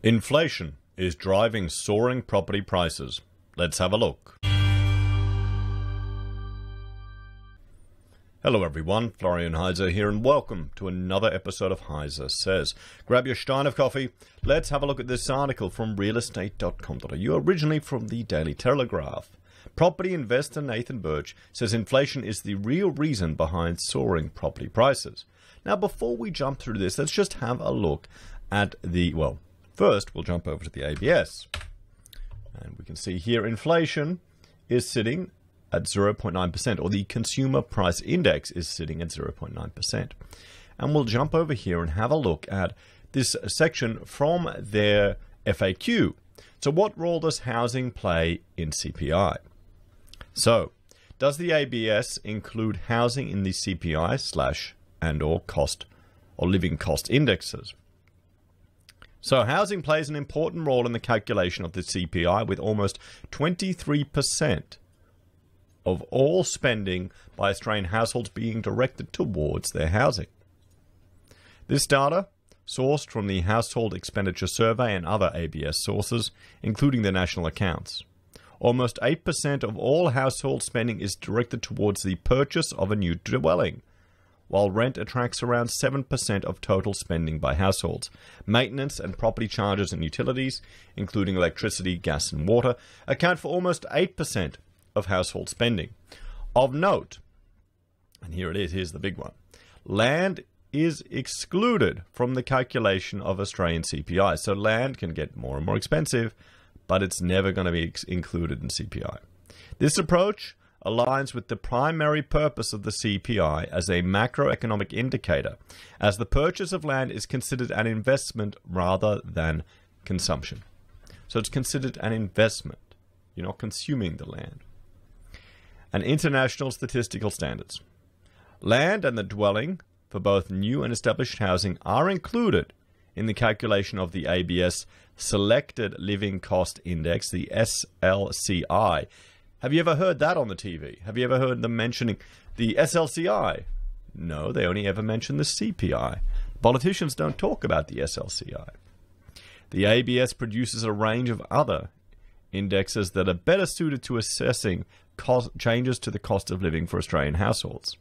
Inflation is driving soaring property prices. Let's have a look. Hello everyone, Florian.Heise here, and welcome to another episode of HeiseSays. Grab your stein of coffee. Let's have a look at this article from realestate.com.au, originally from the Daily Telegraph. Property investor Nathan Birch says inflation is the real reason behind soaring property prices. Now, before we jump through this, let's just have a look at the, first we'll jump over to the ABS. And we can see here inflation is sitting at 0.9%, or the consumer price index is sitting at 0.9%. And we'll jump over here and have a look at this section from their FAQ. So what role does housing play in CPI? So, does the ABS include housing in the CPI /and/or cost or living cost indexes? So housing plays an important role in the calculation of the CPI, with almost 23% of all spending by Australian households being directed towards their housing. This data, sourced from the Household Expenditure Survey and other ABS sources, including the national accounts. Almost 8% of all household spending is directed towards the purchase of a new dwelling, while rent attracts around 7% of total spending by households. Maintenance and property charges and utilities, including electricity, gas and water, account for almost 8% of household spending. Of note, and here it is, here's the big one, land is excluded from the calculation of Australian CPI. So land can get more and more expensive, but it's never going to be included in CPI. This approach aligns with the primary purpose of the CPI as a macroeconomic indicator, as the purchase of land is considered an investment rather than consumption. So it's considered an investment. You're not consuming the land. And international statistical standards. Land and the dwelling for both new and established housing are included in the calculation of the ABS Selected Living Cost Index, the SLCI. Have you ever heard that on the TV? Have you ever heard them mentioning the SLCI? No, they only ever mention the CPI. Politicians don't talk about the SLCI. The ABS produces a range of other indexes that are better suited to assessing changes to the cost of living for Australian households.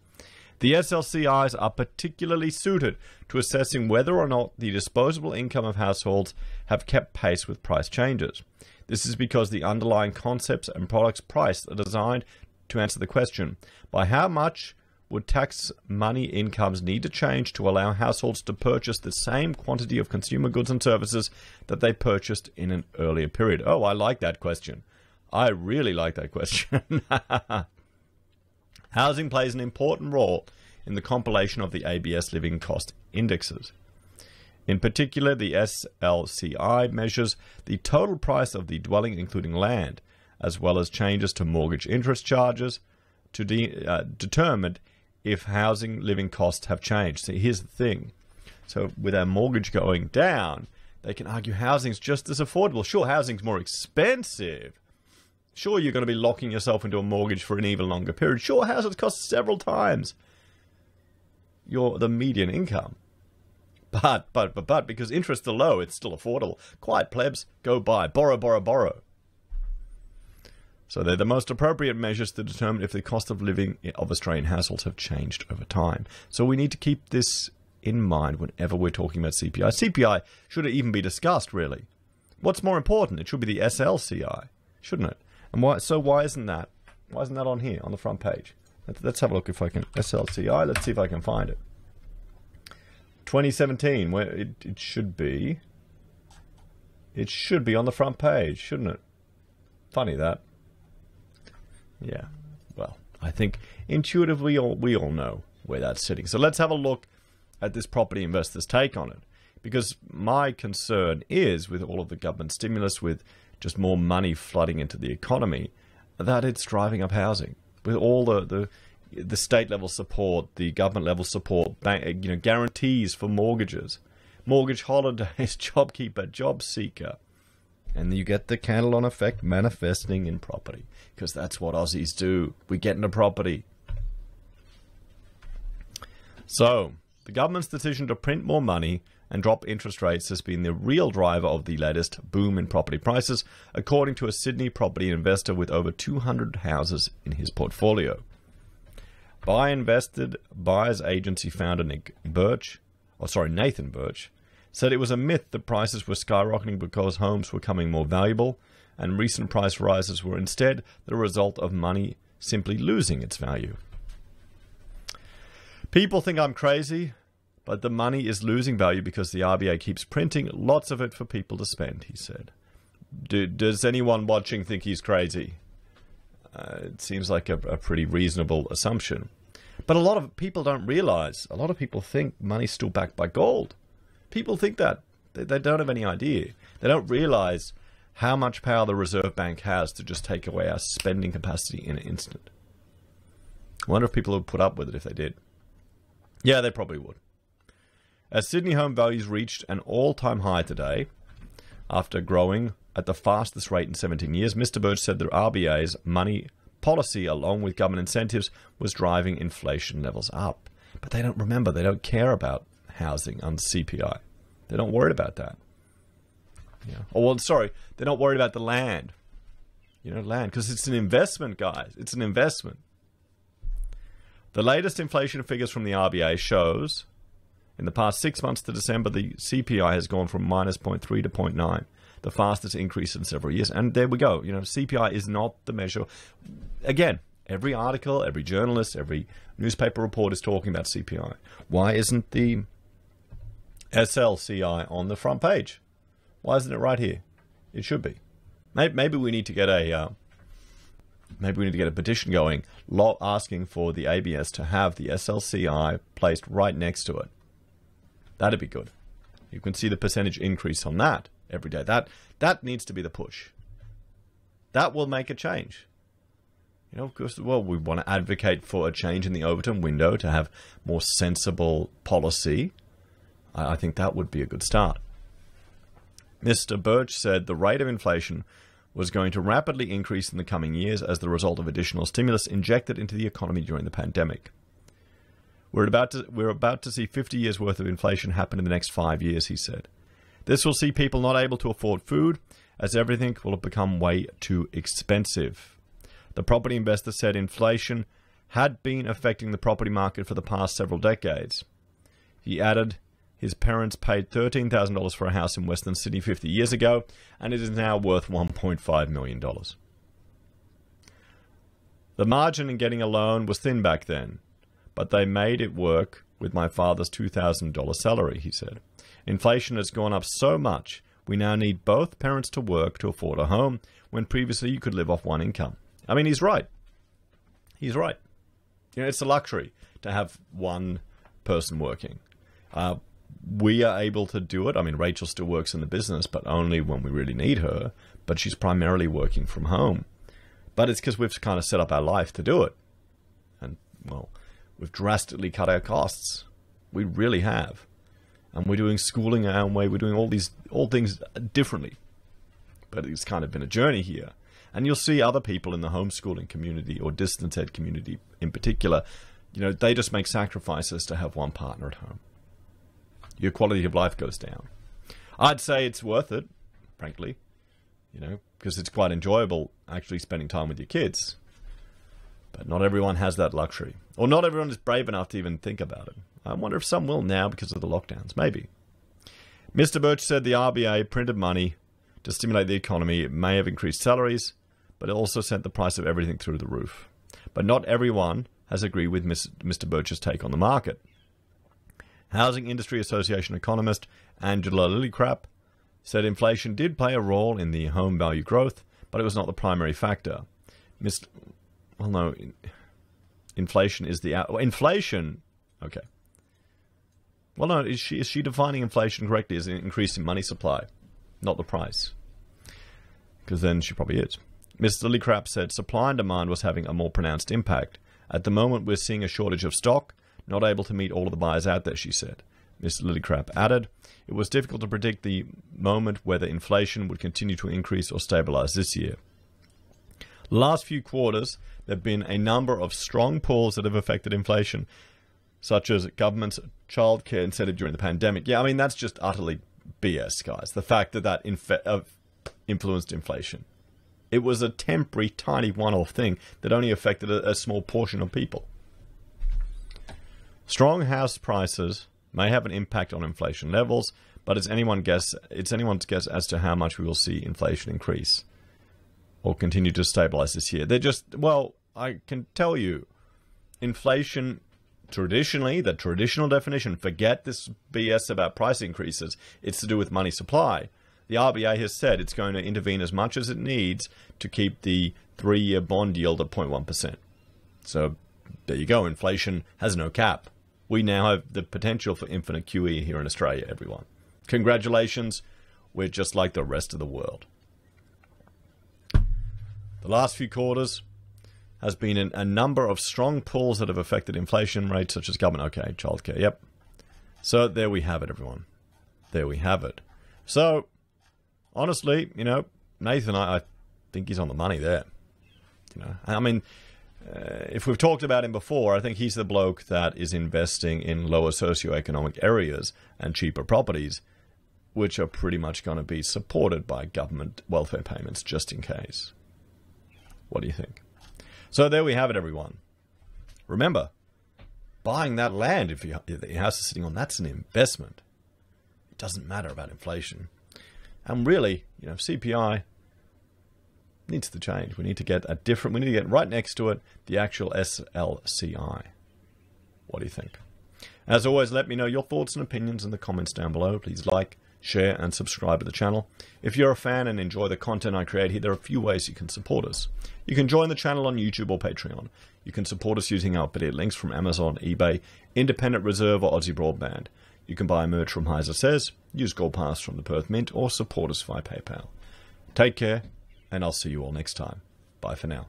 The SLCIs are particularly suited to assessing whether or not the disposable income of households have kept pace with price changes. This is because the underlying concepts and products priced are designed to answer the question, by how much would tax money incomes need to change to allow households to purchase the same quantity of consumer goods and services that they purchased in an earlier period? Oh, I like that question. I really like that question. Housing plays an important role in the compilation of the ABS living cost indexes. In particular, the SLCI measures the total price of the dwelling, including land, as well as changes to mortgage interest charges, to determine if housing living costs have changed. So here's the thing. So with our mortgage going down, they can argue housing's just as affordable. Sure, housing's more expensive. Sure, you're going to be locking yourself into a mortgage for an even longer period. Sure, houses cost several times the median income. But because interests are low, it's still affordable. Quiet plebs, go buy. Borrow, borrow, borrow. So they're the most appropriate measures to determine if the cost of living of Australian households have changed over time. So we need to keep this in mind whenever we're talking about CPI. CPI shouldn't even be discussed, really. What's more important? It should be the SLCI, shouldn't it? And why isn't that? Why isn't that on here, on the front page? Let's have a look if I can. SLCI, let's see if I can find it. 2017, where it should be. It should be on the front page, shouldn't it? Funny that. Yeah, well, I think intuitively we all know where that's sitting. So let's have a look at this property investor's take on it. Because my concern is, with all of the government stimulus, with just more money flooding into the economy, that it's driving up housing. With all the state level support, the government level support, guarantees for mortgages, mortgage holidays, JobKeeper, Job Seeker, and you get the candle-on effect manifesting in property, because that's what Aussies do. We get into property. So the government's decision to print more money and drop interest rates has been the real driver of the latest boom in property prices, according to a Sydney property investor with over 200 houses in his portfolio. Buy invested buyers agency founder Nathan Birch, said it was a myth that prices were skyrocketing because homes were becoming more valuable, and recent price rises were instead the result of money simply losing its value. People think I'm crazy, but the money is losing value because the RBA keeps printing lots of it for people to spend, he said. Does anyone watching think he's crazy? It seems like a pretty reasonable assumption. But a lot of people don't realize, a lot of people think money's still backed by gold. People think that. They don't have any idea. They don't realize how much power the Reserve Bank has to just take away our spending capacity in an instant. I wonder if people would put up with it if they did. Yeah, they probably would. As Sydney home values reached an all-time high today, after growing at the fastest rate in 17 years, Mr. Birch said the RBA's money policy, along with government incentives, was driving inflation levels up. But they don't remember, they don't care about housing on CPI. They're not worried about that. Yeah. Oh, well, sorry, they're not worried about the land. Land, because it's an investment, guys. It's an investment. The latest inflation figures from the RBA shows in the past 6 months to December, the CPI has gone from -0.3 to 0.9, the fastest increase in several years. And there we go. CPI is not the measure. Again, every article, every journalist, every newspaper report is talking about CPI. Why isn't the SLCI on the front page? Why isn't it right here? It should be. Maybe we need to get a petition going, asking for the ABS to have the SLCI placed right next to it. That'd be good. You can see the percentage increase on that every day. That needs to be the push. That will make a change. Of course, well, we want to advocate for a change in the Overton window to have more sensible policy. I think that would be a good start. Mr. Birch said the rate of inflation was going to rapidly increase in the coming years as the result of additional stimulus injected into the economy during the pandemic. We're about to see 50 years' worth of inflation happen in the next 5 years, he said. This will see people not able to afford food, as everything will have become way too expensive. The property investor said inflation had been affecting the property market for the past several decades. He added his parents paid $13,000 for a house in Western Sydney 50 years ago, and it is now worth $1.5 million. The margin in getting a loan was thin back then, but they made it work with my father's $2,000 salary, he said. Inflation has gone up so much, we now need both parents to work to afford a home, when previously you could live off one income. I mean, he's right. He's right. It's a luxury to have one person working. We are able to do it. I mean, Rachel still works in the business, but only when we really need her. But she's primarily working from home. But it's because we've kind of set up our life to do it. And, well, we've drastically cut our costs. We really have. And we're doing schooling our own way. We're doing all things differently. But it's kind of been a journey here. And you'll see other people in the homeschooling community or distance ed community in particular, they just make sacrifices to have one partner at home. Your quality of life goes down. I'd say it's worth it, frankly, because it's quite enjoyable actually spending time with your kids. But not everyone has that luxury. Or not everyone is brave enough to even think about it. I wonder if some will now because of the lockdowns. Maybe. Mr. Birch said the RBA printed money to stimulate the economy. It may have increased salaries, but it also sent the price of everything through the roof. But not everyone has agreed with Mr. Birch's take on the market. Housing Industry Association economist Angela Lillicrap said inflation did play a role in the home value growth, but it was not the primary factor. Inflation is the... inflation... Okay. Well, no, is she defining inflation correctly as an increase in money supply, not the price? Because then she probably is. Ms. Lillicrap said supply and demand was having a more pronounced impact. At the moment, we're seeing a shortage of stock, not able to meet all of the buyers out there, she said. Ms. Lillicrap added, it was difficult to predict the moment whether inflation would continue to increase or stabilize this year. The last few quarters, there have been a number of strong pulls that have affected inflation. such as government's childcare incentive during the pandemic. Yeah, I mean, that's just utterly BS, guys. The fact that influenced inflation. It was a temporary, tiny one-off thing that only affected a small portion of people. Strong house prices may have an impact on inflation levels, but it's anyone's guess as to how much we will see inflation increase or continue to stabilize this year. They're just, well, I can tell you, inflation traditionally, the traditional definition, forget this BS about price increases, it's to do with money supply. The RBA has said it's going to intervene as much as it needs to keep the 3-year bond yield at 0.1%. So there you go. Inflation has no cap. We now have the potential for infinite QE here in Australia, everyone. Congratulations. We're just like the rest of the world. The last few quarters has been a number of strong pulls that have affected inflation rates, such as government. Okay, childcare. Yep. So there we have it, everyone. There we have it. So honestly, you know, Nathan, I think he's on the money there. You know, I mean, if we've talked about him before, I think he's the bloke that is investing in lower socioeconomic areas and cheaper properties, which are pretty much going to be supported by government welfare payments just in case. What do you think? So there we have it, everyone. Remember, buying that land, if your house is sitting on, that's an investment. It doesn't matter about inflation. And really, you know, CPI needs to change. We need to get we need to get right next to it the actual SLCI. What do you think? As always, let me know your thoughts and opinions in the comments down below. Please like, share, and subscribe to the channel. If you're a fan and enjoy the content I create here, there are a few ways you can support us. You can join the channel on YouTube or Patreon. You can support us using our affiliate links from Amazon, eBay, Independent Reserve, or AussieBroadband. You can buy merch from HeiseSays, use Gold Pass from the Perth Mint, or support us via PayPal. Take care, and I'll see you all next time. Bye for now.